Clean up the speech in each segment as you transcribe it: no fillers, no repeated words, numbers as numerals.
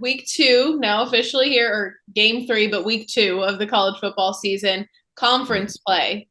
Week two now officially here, or game three, but week two of the college football season. Conference play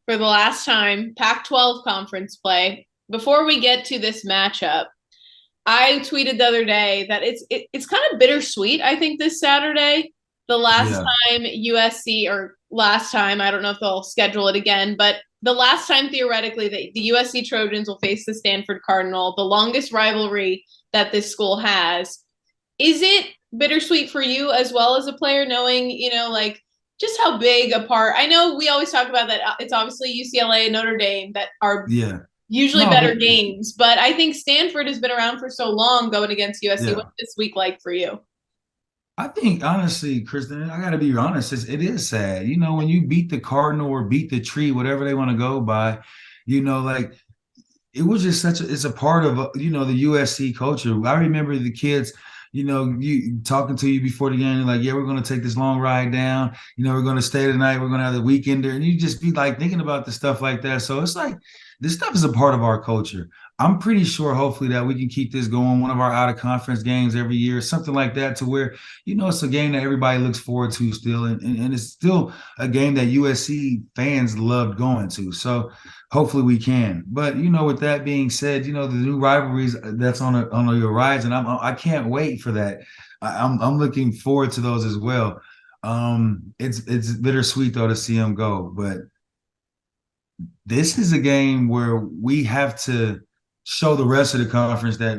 for the last time, Pac-12 conference play. Before we get to this matchup, I tweeted the other day that it's kind of bittersweet. I think this Saturday, the last Yeah, time USC, or last time, I don't know if they'll schedule it again, but the last time theoretically the USC Trojans will face the Stanford Cardinal, the longest rivalry that this school has. Is it bittersweet for you as well as a player, knowing, like just how big a part? I know we always talk about that. It's obviously UCLA and Notre Dame that are yeah. usually No, better but games, but I think Stanford has been around for so long going against USC. yeah. What's this week like for you? I think honestly, Kristen, I gotta be honest, it is sad. When you beat the Cardinal or beat the tree, whatever they want to go by, like it was just it's a part of the USC culture. I remember the kids, you talking to you before the game, like, yeah, we're gonna take this long ride down, we're gonna stay tonight, we're gonna have the weekender, and you just be like thinking about the stuff like that. So it's like this stuff is a part of our culture. I'm pretty sure, hopefully, that we can keep this going. One of our out of conference games every year, something like that, to where it's a game that everybody looks forward to still, and it's still a game that USC fans loved going to. So hopefully we can. But with that being said, the new rivalries that's on the horizon. I can't wait for that. I'm looking forward to those as well. It's bittersweet though to see them go, but this is a game where we have to show the rest of the conference that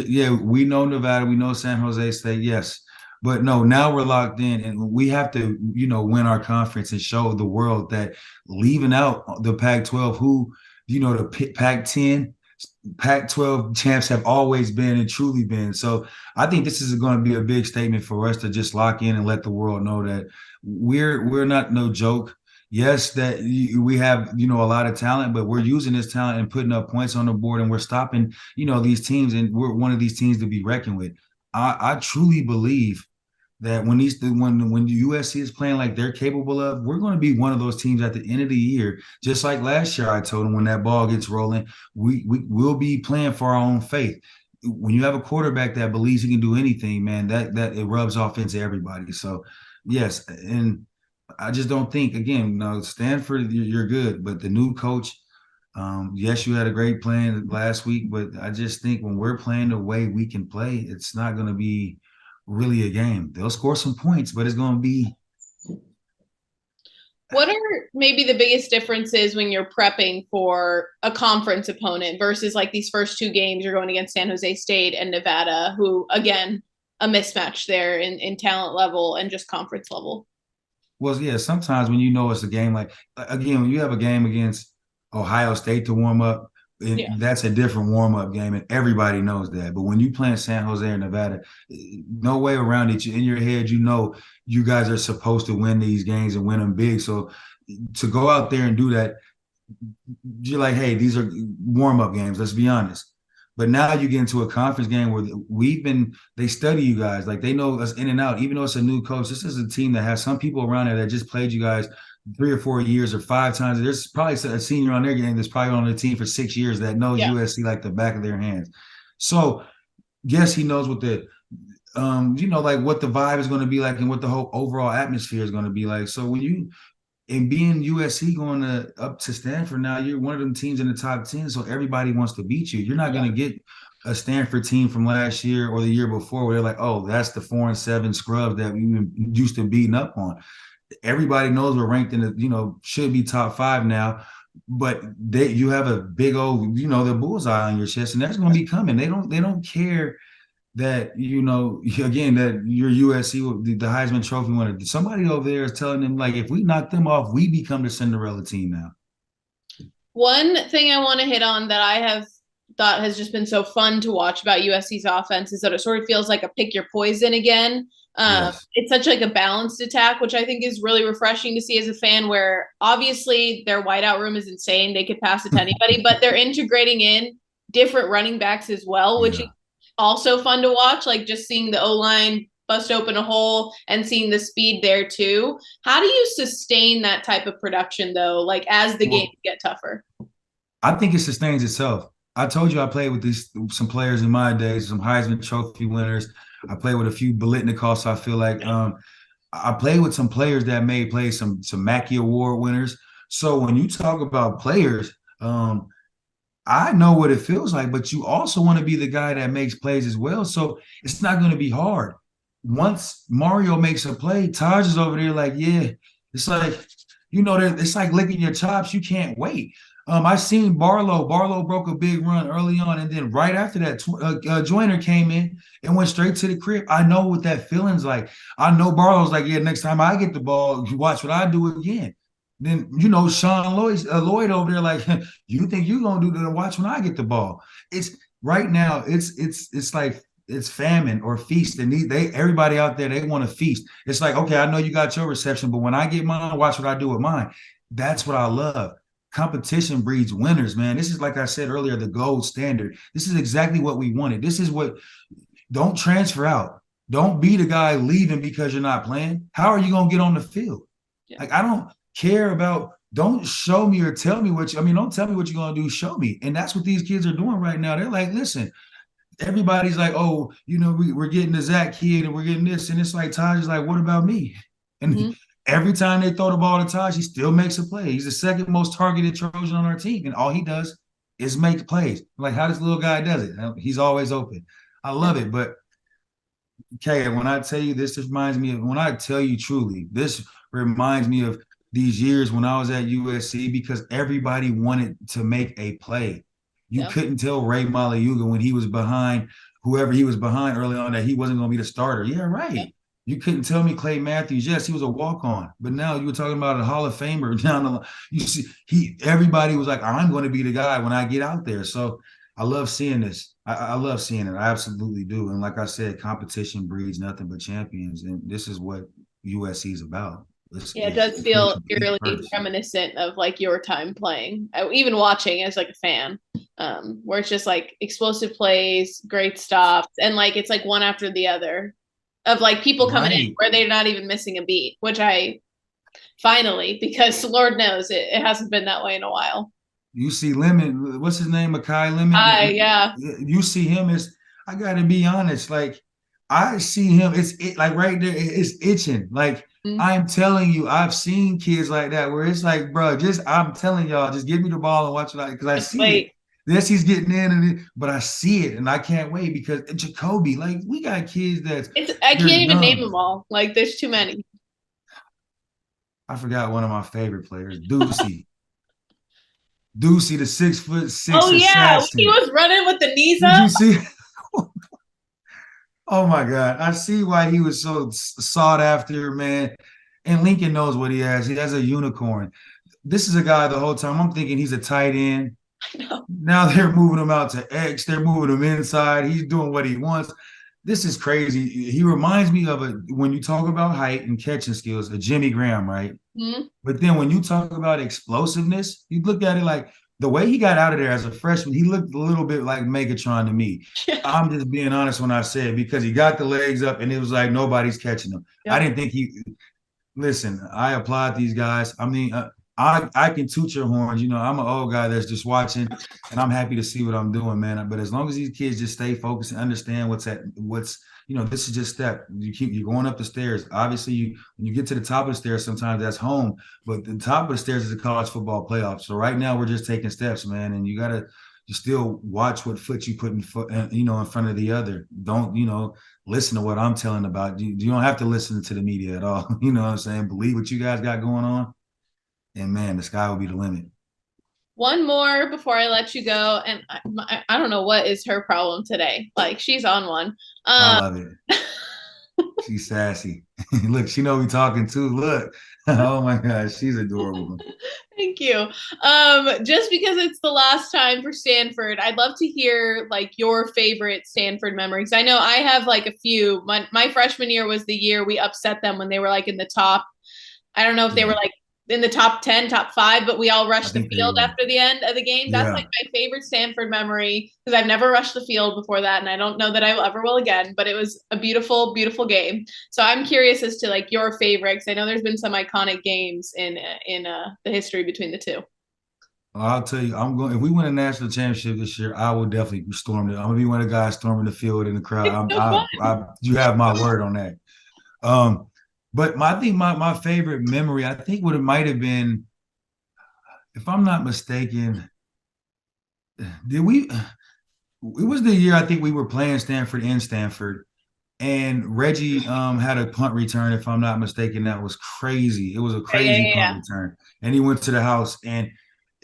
yeah, we know Nevada, we know San Jose State, yes. But no, now we're locked in and we have to, win our conference and show the world that leaving out the Pac-12, who, the Pac-10, Pac-12 champs have always been and truly been. So I think this is going to be a big statement for us to just lock in and let the world know that we're not no joke. Yes, that we have, a lot of talent, but we're using this talent and putting up points on the board, and we're stopping, these teams, and we're one of these teams to be reckoned with. I truly believe that when the USC is playing like they're capable of, we're going to be one of those teams at the end of the year. Just like last year, I told them when that ball gets rolling, we will be playing for our own faith. When you have a quarterback that believes he can do anything, man, that it rubs off into everybody. So, yes, and I just don't think, again, no, Stanford, you're good, but the new coach, yes, you had a great plan last week, but I just think when we're playing the way we can play, it's not going to be really a game. They'll score some points, but it's going to be. What are maybe the biggest differences when you're prepping for a conference opponent versus like these first two games you're going against San Jose State and Nevada, who again, a mismatch there in talent level and just conference level? Well, yeah, sometimes when it's a game, like again, when you have a game against Ohio State to warm up, Yeah. that's a different warm up game, and everybody knows that. But when you play in San Jose or Nevada, no way around it. In your head, you guys are supposed to win these games and win them big. So to go out there and do that, you're like, hey, these are warm up games. Let's be honest. But now you get into a conference game where they study you guys. Like they know us in and out, even though it's a new coach. This is a team that has some people around there that just played you guys 3 or 4 years or 5 times. There's probably a senior on their game that's probably on the team for 6 years that knows Yeah. USC like the back of their hands. So, yes, he knows what like what the vibe is going to be like and what the whole overall atmosphere is going to be like. So when you and being USC going up to Stanford now, you're one of them teams in the top 10. So everybody wants to beat you. You're not Yeah. going to get a Stanford team from last year or the year before where they're like, oh, that's the 4-7 scrubs that we used to beating up on. Everybody knows we're ranked in the, should be top 5 now. But you have a big old, the bullseye on your chest, and that's going to be coming. They don't care that again that your USC the Heisman Trophy winner. Somebody over there is telling them like if we knock them off, we become the Cinderella team now. One thing I want to hit on that I have thought has just been so fun to watch about USC's offense is that it sort of feels like a pick your poison again. Yes. It's such like a balanced attack, which I think is really refreshing to see as a fan. Where obviously their wideout room is insane; they could pass it to anybody, but they're integrating in different running backs as well, which is Yeah. also fun to watch. Like just seeing the O line bust open a hole and seeing the speed there too. How do you sustain that type of production though? Like as the games Well, get tougher. I think it sustains itself. I told you I played with some players in my days, some Heisman Trophy winners. I played with a few Bolitnikovs. I feel like I played with some players that made plays, some Mackey Award winners. So when you talk about players, I know what it feels like, but you also want to be the guy that makes plays as well. So it's not going to be hard. Once Mario makes a play, Taj is over there like, yeah, it's like, it's like licking your chops. You can't wait. I seen Barlow. Barlow broke a big run early on, and then right after that, Joyner came in and went straight to the crib. I know what that feeling's like. I know Barlow's like, yeah, next time I get the ball, you watch what I do again. Then Sean Lloyd over there like, you think you're gonna do that? Watch when I get the ball. It's right now. It's like it's famine or feast, and they everybody out there they want to feast. It's like, okay, I know you got your reception, but when I get mine, watch what I do with mine. That's what I love. Competition breeds winners, man. This is like I said earlier, the gold standard. This is exactly what we wanted. This is what. Don't transfer out. Don't be the guy leaving because you're not playing. How are you gonna get on the field? Yeah. Like I don't care about. Don't show me or tell me what. Don't tell me what you're gonna do. Show me, and that's what these kids are doing right now. They're like, listen, everybody's like, oh, we're getting the Zach kid and we're getting this. And it's like, Taj is like, what about me? And Mm-hmm. every time they throw the ball to Taj, he still makes a play. He's the second most targeted Trojan on our team. And all he does is make plays. Like how this little guy does it. He's always open. I love it. But okay, when I tell you this reminds me of when I tell you truly, this reminds me of these years when I was at USC because everybody wanted to make a play. You Yeah. couldn't tell Ray Malayuga when he was behind whoever he was behind early on that he wasn't going to be the starter. Yeah, Yeah. right. You couldn't tell me Clay Matthews. Yes, he was a walk-on, but now you were talking about a Hall of Famer down the line. You see, everybody was like, I'm going to be the guy when I get out there. So I love seeing this. I love seeing it. I absolutely do. And like I said, competition breeds nothing but champions, and this is what USC is about. Yeah, it does It's feel complete eerily purpose. reminiscent of like your time playing, even watching as like a fan, where it's just like explosive plays, great stops, and like it's like one after the other of like people coming in Right. where they're not even missing a beat, which I finally, because Lord knows it hasn't been that way in a while. You see Lemon, what's his name? Makai Lemon. Yeah. You see him as I gotta be honest, like I see him, like right there, it's itching. Like Mm-hmm. I'm telling you, I've seen kids like that where it's like, bro, I'm telling y'all, just give me the ball and watch it because I Just see it. wait. Yes, he's getting in, but I see it and I can't wait because Jacoby, like we got kids I can't they're even name young. them all. Like there's too many. I forgot one of my favorite players, Ducey. Ducey, the 6'6" Oh yeah, he assassin. was running with the knees Did up. you see? Oh my God. I see why he was so sought after, man. And Lincoln knows what he has. He has a unicorn. This is a guy the whole time I'm thinking he's a tight end. I know. Now they're moving him out to X. They're moving him inside. He's doing what he wants. This is crazy. He reminds me of when you talk about height and catching skills, a Jimmy Graham, right? Mm-hmm. But then when you talk about explosiveness, you look at it like the way he got out of there as a freshman, he looked a little bit like Megatron to me. I'm just being honest when I say it because he got the legs up and it was like nobody's catching him. Yep. I didn't think listen, I applaud these guys. I mean, I can toot your horns. I'm an old guy that's just watching, and I'm happy to see what I'm doing, man. But as long as these kids just stay focused and understand this is just step. You're going up the stairs. Obviously, when you get to the top of the stairs, sometimes that's home, but the top of the stairs is a college football playoff. So right now we're just taking steps, man, and you still watch what foot you put in front of the other. Don't listen to what I'm telling about. You don't have to listen to the media at all. You know what I'm saying? Believe what you guys got going on, and man, the sky will be the limit. One more before I let you go, and I don't know what is her problem today. Like she's on one. I love it. She's sassy. Look, she know we talking too. Look. Oh my gosh, she's adorable. Thank you. Just because it's the last time for Stanford, I'd love to hear like your favorite Stanford memories. I know I have like a few. My freshman year was the year we upset them when they were like in the top. I don't know if they were like in the top 10, top 5, but we all rushed the field after the end of the game. That's like my favorite Stanford memory because I've never rushed the field before that, and I don't know that I ever will again, but it was a beautiful, beautiful game. So I'm curious as to like your favorites. I know there's been some iconic games in the history between the two. I'll tell you, I'm going. If we win a national championship this year, I will definitely storm it. I'm gonna be one of the guys storming the field in the crowd. It's so fun. You have my word on that. Um, but I think my favorite memory, I think what it might have been, if I'm not mistaken, did we? It was the year I think we were playing Stanford in Stanford, and Reggie had a punt return, if I'm not mistaken. That was crazy. It was a Yeah, yeah, crazy yeah, punt yeah. return. And he went to the house, and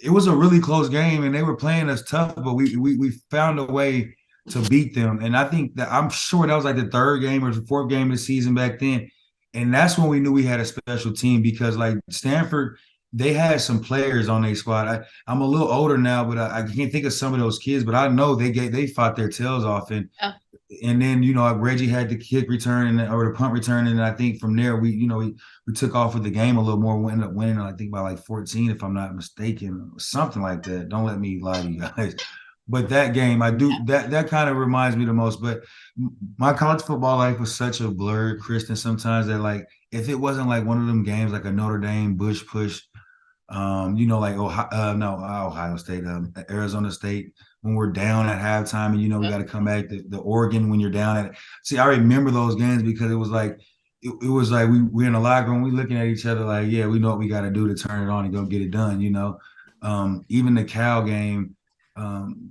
it was a really close game, and they were playing us tough, but we found a way to beat them. And I think that, I'm sure that was like the third game or the fourth game of the season back then. And that's when we knew we had a special team, because like Stanford, they had some players on their squad. I'm a little older now, but I can't think of some of those kids, but I know they fought their tails off. Yeah. And then Reggie had the kick return or the punt return, and I think from there we took off with the game a little more. We ended up winning, I think, by like 14, if I'm not mistaken, something like that. Don't let me lie to you guys. But that game, I do that kind of reminds me the most. But my college football life was such a blur, Kristen. Sometimes that, like, if it wasn't like one of them games like a Notre Dame Bush push, like Ohio State, Arizona State, when we're down at halftime, and we got to come back. The Oregon, when you're down at, see, I remember those games because it was like it was like we're in the locker room, we looking at each other like, yeah, we know what we got to do to turn it on and go get it done. Even the Cal game,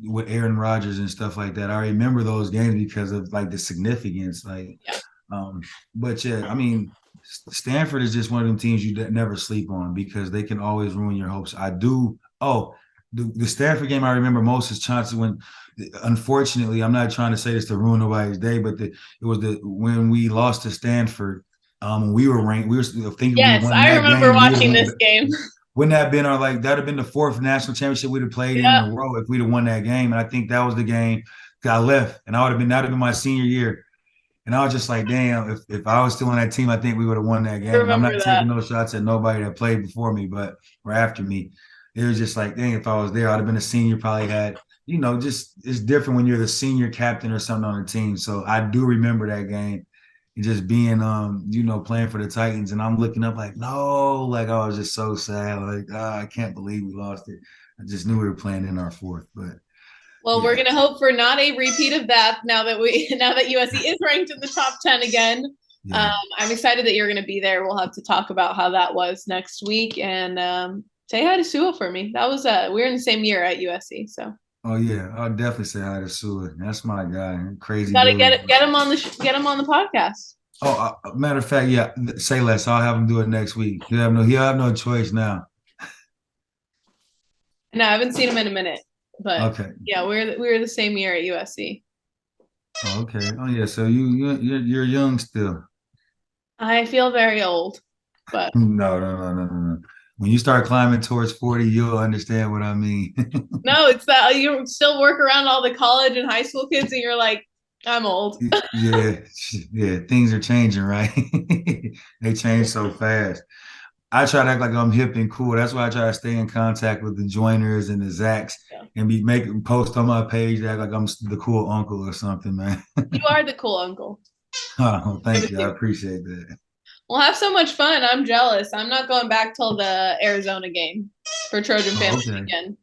with Aaron Rodgers and stuff like that. I remember those games because of like the significance, like. Yeah. But yeah, I mean, Stanford is just one of them teams you never sleep on, because they can always ruin your hopes. I do. Oh, the Stanford game I remember most is Chauncey, when, unfortunately, I'm not trying to say this to ruin nobody's day, but it was when we lost to Stanford. We were ranked. We were thinking we Yes, won I that remember game. We would have watching went. this game. Wouldn't that have been our, like, that'd have been the fourth national championship we'd have played in Yeah, a row if we'd have won that game. And I think that was the game I left, and I would have been that'd have been my senior year. And I was just like, damn, if I was still on that team, I think we would have won that I game. And I'm remember not that. taking no shots at nobody that played before me, but or after me. It was just like, dang, if I was there, I'd have been a senior, probably had, just, it's different when you're the senior captain or something on the team. So I do remember that game and just being, playing for the Titans. And I'm looking up like, no, like I was just so sad. Like, I can't believe we lost it. I just knew we were playing in our fourth, but Well, we're yeah. gonna hope for not a repeat of that now that now that USC is ranked in the top 10 again. Um, Yeah. I'm excited that you're gonna be there. We'll have to talk about how that was next week, and say hi to Sua for me. That was we were in the same year at USC, so Oh yeah, I'll definitely say hi to Sue. That's my guy, crazy gotta dude. get him on get him on the podcast. Oh, matter of fact, yeah, say less. I'll have him do it next week. He'll have no choice now. No, I haven't seen him in a minute, but Okay. yeah, we were the same year at USC. Okay. Oh yeah. So you're young still. I feel very old, but No, no, no, no, no, no. When you start climbing towards 40, you'll understand what I mean. no, it's that you still work around all the college and high school kids, and you're like, I'm old. Yeah, yeah. Things are changing, right? They change so fast. I try to act like I'm hip and cool. That's why I try to stay in contact with the joiners and the Zacks, Yeah. and be making post on my page to act like I'm the cool uncle or something, man. You are the cool uncle. Oh, Give thank it you. to I me. appreciate that. We'll have so much fun. I'm jealous. I'm not going back till the Arizona game for Trojan Oh, Family okay. Weekend.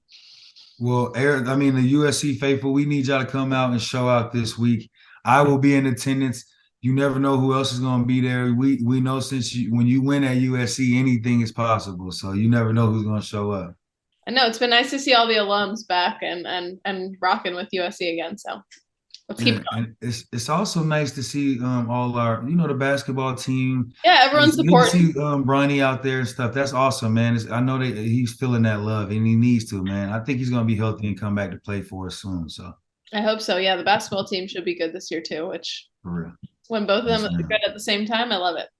Well, Eric, I mean, the USC faithful, we need y'all to come out and show out this week. I will be in attendance. You never know who else is going to be there. We know, since when you win at USC, anything is possible. So you never know who's going to show up. I know it's been nice to see all the alums back and rocking with USC again. So let's keep Yeah, going. and it's also nice to see all our, the basketball team. Yeah, It's everyone's good to supporting. see Bronny out there and stuff. That's awesome, man. I know that he's feeling that love, and he needs to, man. I think he's gonna be healthy and come back to play for us soon. So, I hope so. Yeah, the basketball team should be good this year too. Which for real, when both of them yes, are man. good at the same time, I love it.